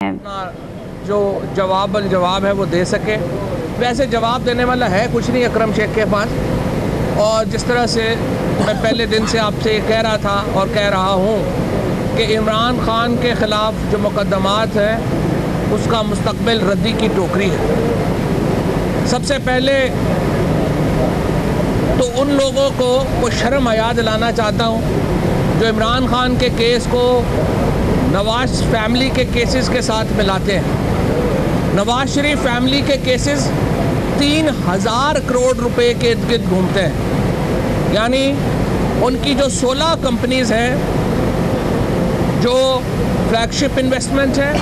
जो जवाब है वो दे सके। वैसे जवाब देने वाला है कुछ नहीं अकरम शेख के पास, और जिस तरह से मैं पहले दिन से आपसे कह रहा था और कह रहा हूँ कि इमरान ख़ान के ख़िलाफ़ जो मुकदमात हैं उसका मुस्तक़बिल रद्दी की टोकरी है। सबसे पहले तो उन लोगों को शर्म हया दिलाना चाहता हूँ जो इमरान ख़ान के केस को नवाज फैमिली के केसेस के साथ मिलाते हैं। नवाज शरीफ फैमिली के केसेस 3000 करोड़ रुपए के इर्द गिर्द घूमते हैं। यानी उनकी जो 16 कंपनीज हैं, जो फ्लैगशिप इन्वेस्टमेंट है,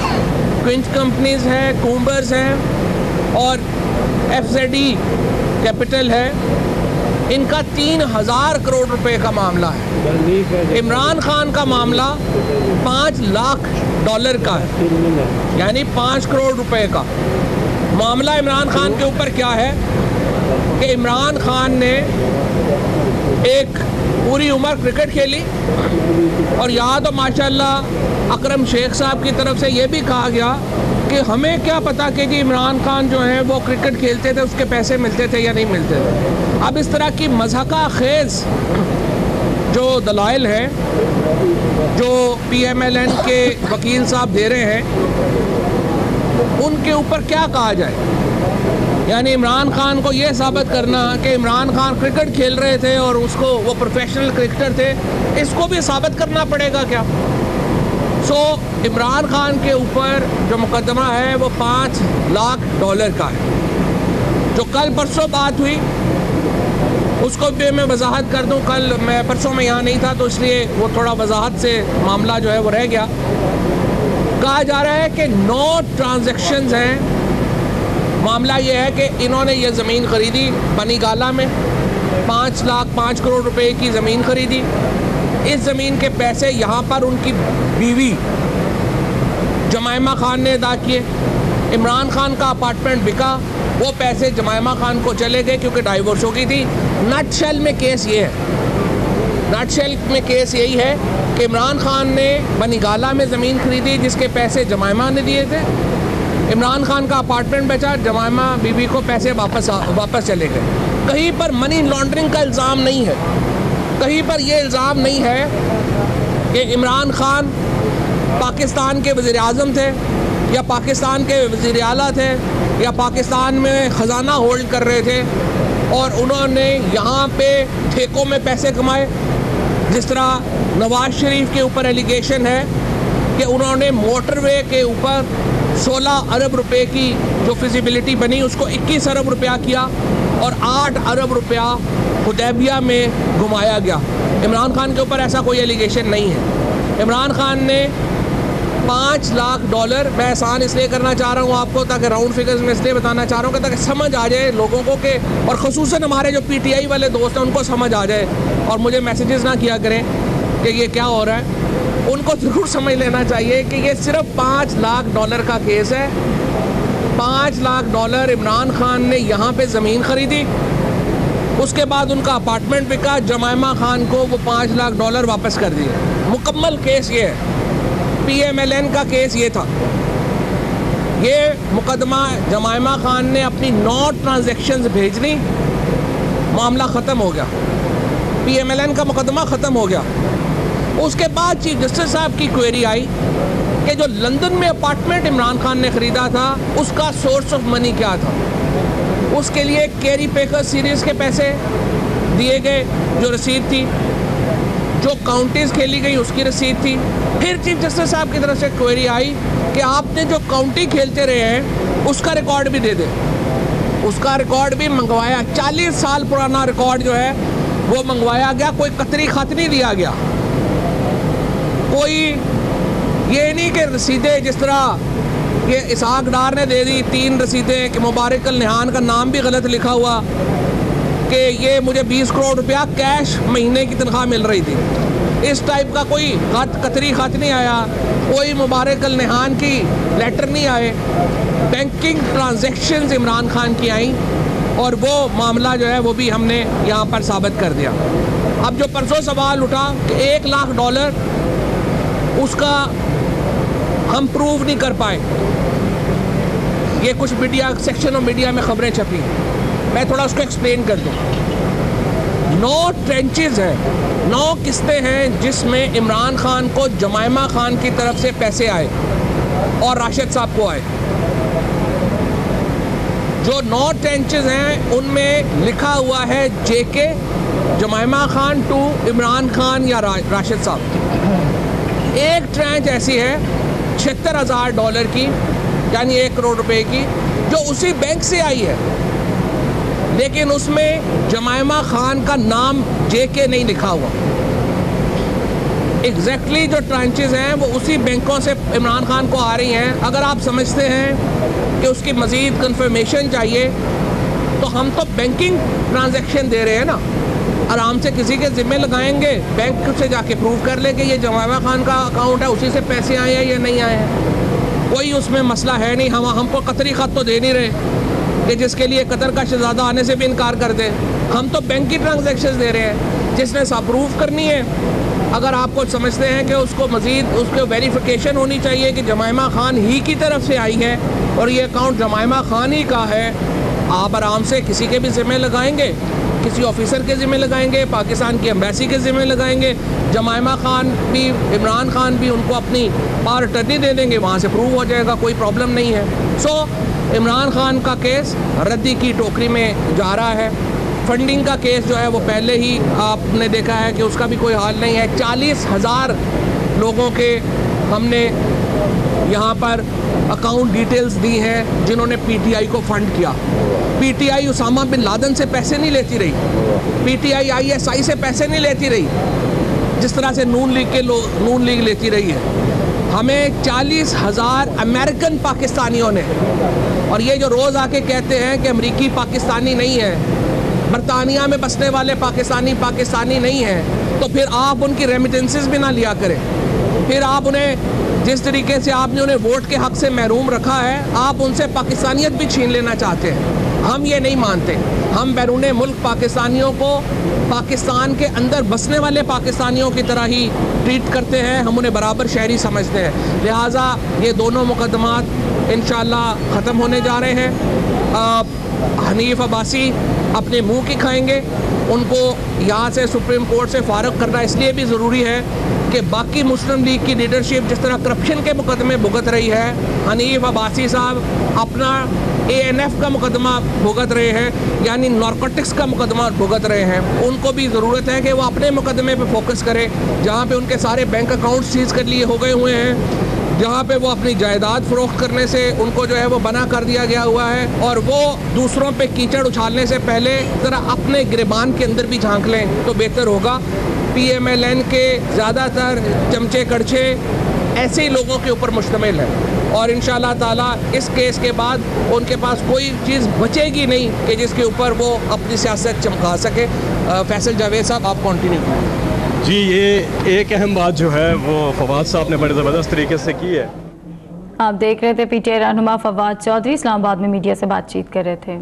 क्विंच कंपनीज है, कूम्बर्स हैं और FZE कैपिटल है, इनका 3000 करोड़ रुपए का मामला है। इमरान खान का मामला $5 लाख का है, यानी 5 करोड़ रुपए का मामला। इमरान खान के ऊपर क्या है कि इमरान खान ने एक पूरी उम्र क्रिकेट खेली, और यहाँ तो माशाल्लाह अकरम शेख साहब की तरफ से ये भी कहा गया कि हमें क्या पता कि जी इमरान खान जो है वो क्रिकेट खेलते थे, उसके पैसे मिलते थे या नहीं मिलते थे। अब इस तरह की मज़हका खेज़ जो दलाइल हैं जो PMLN के वकील साहब दे रहे हैं, उनके ऊपर क्या कहा जाए। यानी इमरान खान को ये साबित करना कि इमरान खान क्रिकेट खेल रहे थे और उसको वो प्रोफेशनल क्रिकेटर थे, इसको भी साबित करना पड़ेगा क्या। इमरान खान के ऊपर जो मुकदमा है वो $5 लाख का है। जो कल परसों बात हुई उसको भी मैं वजाहत कर दूं। कल मैं परसों में यहाँ नहीं था तो इसलिए वो थोड़ा वजाहत से मामला जो है वो रह गया। कहा जा रहा है कि 9 ट्रांजैक्शंस हैं। मामला ये है कि इन्होंने ये ज़मीन ख़रीदी बनीगाला में, 5 करोड़ रुपए की ज़मीन ख़रीदी। इस ज़मीन के पैसे यहाँ पर उनकी बीवी जमायमा खान ने अदा किए। इमरान खान का अपार्टमेंट बिका, वो पैसे जमायमा खान को चले गए क्योंकि डाइवोर्स हो गई थी। नटशेल में केस ये है, नटशेल में केस यही है कि इमरान खान ने बनीगाला में ज़मीन खरीदी जिसके पैसे जमायमा ने दिए थे। इमरान खान का अपार्टमेंट बेचा, जमायमा बीबी को पैसे वापस चले गए। कहीं पर मनी लॉन्ड्रिंग का इल्ज़ाम नहीं है, कहीं पर ये इल्ज़ाम नहीं है कि इमरान खान पाकिस्तान के वज़ीर आज़म थे या पाकिस्तान के वज़ीर आला थे या पाकिस्तान में ख़जाना होल्ड कर रहे थे और उन्होंने यहाँ पे ठेकों में पैसे कमाए। जिस तरह नवाज शरीफ के ऊपर एलिगेशन है कि उन्होंने मोटरवे के ऊपर 16 अरब रुपए की जो फिजिबिलिटी बनी उसको 21 अरब रुपया किया और 8 अरब रुपया हुदैबिया में घुमाया गया। इमरान खान के ऊपर ऐसा कोई एलिगेशन नहीं है। इमरान खान ने $5 लाख, मैं आसान इसलिए करना चाह रहा हूँ आपको ताकि राउंड फिगर्स में इसलिए बताना चाह रहा हूँ कि ताकि समझ आ जाए लोगों को कि, और ख़ुसूसन हमारे जो PTI वाले दोस्त हैं उनको समझ आ जाए और मुझे मैसेजेस ना किया करें कि ये क्या हो रहा है। उनको ज़रूर समझ लेना चाहिए कि ये सिर्फ $5 लाख का केस है। $5 लाख इमरान खान ने यहाँ पर ज़मीन ख़रीदी, उसके बाद उनका अपार्टमेंट बिका, जमायमा खान को वो $5 लाख वापस कर दिए। मुकम्मल केस ये है। PMLN का केस ये था। ये मुकदमा जमायमा खान ने अपनी 9 ट्रांजैक्शंस भेजनी, मामला ख़त्म हो गया, PMLN का मुकदमा ख़त्म हो गया। उसके बाद चीफ जस्टिस साहब की क्वेरी आई कि जो लंदन में अपार्टमेंट इमरान खान ने ख़रीदा था उसका सोर्स ऑफ मनी क्या था। उसके लिए कैरी पेकर सीरीज़ के पैसे दिए गए, जो रसीद थी, जो काउंटीज़ खेली गई उसकी रसीद थी। फिर चीफ जस्टिस साहब की तरफ से क्वेरी आई कि आपने जो काउंटी खेलते रहे हैं उसका रिकॉर्ड भी दे दें। उसका रिकॉर्ड भी मंगवाया, 40 साल पुराना रिकॉर्ड जो है वो मंगवाया गया। कोई कतरी खत नहीं दिया गया, कोई ये नहीं कि रसीदें जिस तरह ये इसहाक डार ने दे दी 3 रसीदें कि मुबारक अल निहान का नाम भी गलत लिखा हुआ कि ये मुझे 20 करोड़ रुपया कैश महीने की तनख्वाह मिल रही थी। इस टाइप का कोई कतरी खत नहीं आया, कोई मुबारक अल निहान की लेटर नहीं आए। बैंकिंग ट्रांजैक्शंस इमरान खान की आई और वो मामला जो है वो भी हमने यहाँ पर साबित कर दिया। अब जो परसों सवाल उठा कि $1 लाख उसका हम प्रूव नहीं कर पाए। ये कुछ मीडिया सेक्शन ऑफ मीडिया में खबरें छपी, मैं थोड़ा उसको एक्सप्लेन कर दूँ। 9 ट्रेंचेस हैं, 9 किस्तें हैं जिसमें इमरान खान को जमायमा खान की तरफ से पैसे आए और राशिद साहब को आए। जो 9 ट्रेंचेस हैं उनमें लिखा हुआ है जेके, जमायमा खान टू इमरान खान या राशिद साहब। एक ट्रेंच ऐसी है $76,000 की, यानी 1 करोड़ रुपए की, जो उसी बैंक से आई है, लेकिन उसमें जमायमा खान का नाम जेके नहीं लिखा हुआ। एग्जैक्टली जो ट्रांचेस हैं वो उसी बैंकों से इमरान खान को आ रही हैं। अगर आप समझते हैं कि उसकी मज़ीद कंफर्मेशन चाहिए तो हम तो बैंकिंग ट्रांजैक्शन दे रहे हैं ना, आराम से किसी के ज़िम्मे लगाएंगे, बैंक से जाके प्रूव कर लेंगे ये जमायमा खान का अकाउंट है, उसी से पैसे आए हैं या नहीं आए हैं, कोई उसमें मसला है नहीं। हमको कतरी ख़त तो दे नहीं रहे कि जिसके लिए कतर का शहजादा आने से भी इनकार कर दे। हम तो बैंक की ट्रांजैक्शन दे रहे हैं जिसने सब प्रूफ करनी है। अगर आपको समझते हैं कि उसको मज़ीद उसको वेरिफिकेशन होनी चाहिए कि जमायमा खान ही की तरफ से आई है और ये अकाउंट जमायमा खान ही का है, आप आराम से किसी के भी ज़िम्मे लगाएंगे, किसी ऑफिसर के ज़िम्मे लगाएंगे, पाकिस्तान की एम्बेसी के ज़िम्मे लगाएंगे, जमायमा खान भी इमरान खान भी उनको अपनी पावर अटर्नी दे देंगे, वहाँ से प्रूव हो जाएगा, कोई प्रॉब्लम नहीं है। सो इमरान खान का केस रद्दी की टोकरी में जा रहा है। फंडिंग का केस जो है वो पहले ही आपने देखा है कि उसका भी कोई हाल नहीं है। 40,000 लोगों के हमने यहाँ पर अकाउंट डिटेल्स दी हैं जिन्होंने पीटीआई को फंड किया। पीटीआई उसामा बिन लादेन से पैसे नहीं लेती रही, पीटीआई आईएसआई से पैसे नहीं लेती रही, जिस तरह से नून लीग लेती रही है। हमें 40,000 अमेरिकन पाकिस्तानियों ने, और ये जो रोज़ आके कहते हैं कि अमरीकी पाकिस्तानी नहीं है, बरतानिया में बसने वाले पाकिस्तानी नहीं हैं, तो फिर आप उनकी रेमिटेंसेस भी ना लिया करें। फिर आप उन्हें जिस तरीके से आपने उन्हें वोट के हक से महरूम रखा है, आप उनसे पाकिस्तानियत भी छीन लेना चाहते हैं। हम ये नहीं मानते। हम बैरून मुल्क पाकिस्तानियों को पाकिस्तान के अंदर बसने वाले पाकिस्तानियों की तरह ही ट्रीट करते हैं, हम उन्हें बराबर शहरी समझते हैं। लिहाजा ये दोनों मुकदमात इंशाअल्लाह ख़त्म होने जा रहे हैं। हनीफ अब्बासी अपने मुंह की खाएंगे, उनको यहाँ से सुप्रीम कोर्ट से फारग करना इसलिए भी ज़रूरी है कि बाकी मुस्लिम लीग की लीडरशिप जिस तरह करप्शन के मुकदमे भुगत रही है, हनीफ अब्बासी साहब अपना ANF का मुकदमा भुगत रहे हैं, यानी नारकोटिक्स का मुकदमा भुगत रहे हैं। उनको भी ज़रूरत है कि वो अपने मुकदमे पे फोकस करें, जहाँ पे उनके सारे बैंक अकाउंट सीज कर लिए हो गए हुए हैं, जहाँ पे वो अपनी जायदाद फ़रोख्त करने से उनको जो है वो बना कर दिया गया हुआ है, और वो दूसरों पे कीचड़ उछालने से पहले ज़रा अपने गिरबान के अंदर भी झांक लें तो बेहतर होगा। PMLN के ज़्यादातर चमचे कड़छे ऐसे ही लोगों के ऊपर मुश्तमिल है, और इंशाअल्लाह ताला इस केस के बाद उनके पास कोई चीज़ बचेगी नहीं कि जिसके ऊपर वो अपनी सियासत चमका सके। फैसल जावेद साहब, आप कंटिन्यू करें। जी, ये एक अहम बात जो है वो फवाद साहब ने बड़े ज़बरदस्त तरीके से की है। आप देख रहे थे PTI रहनुमा फवाद चौधरी इस्लामाबाद में मीडिया से बातचीत कर रहे थे।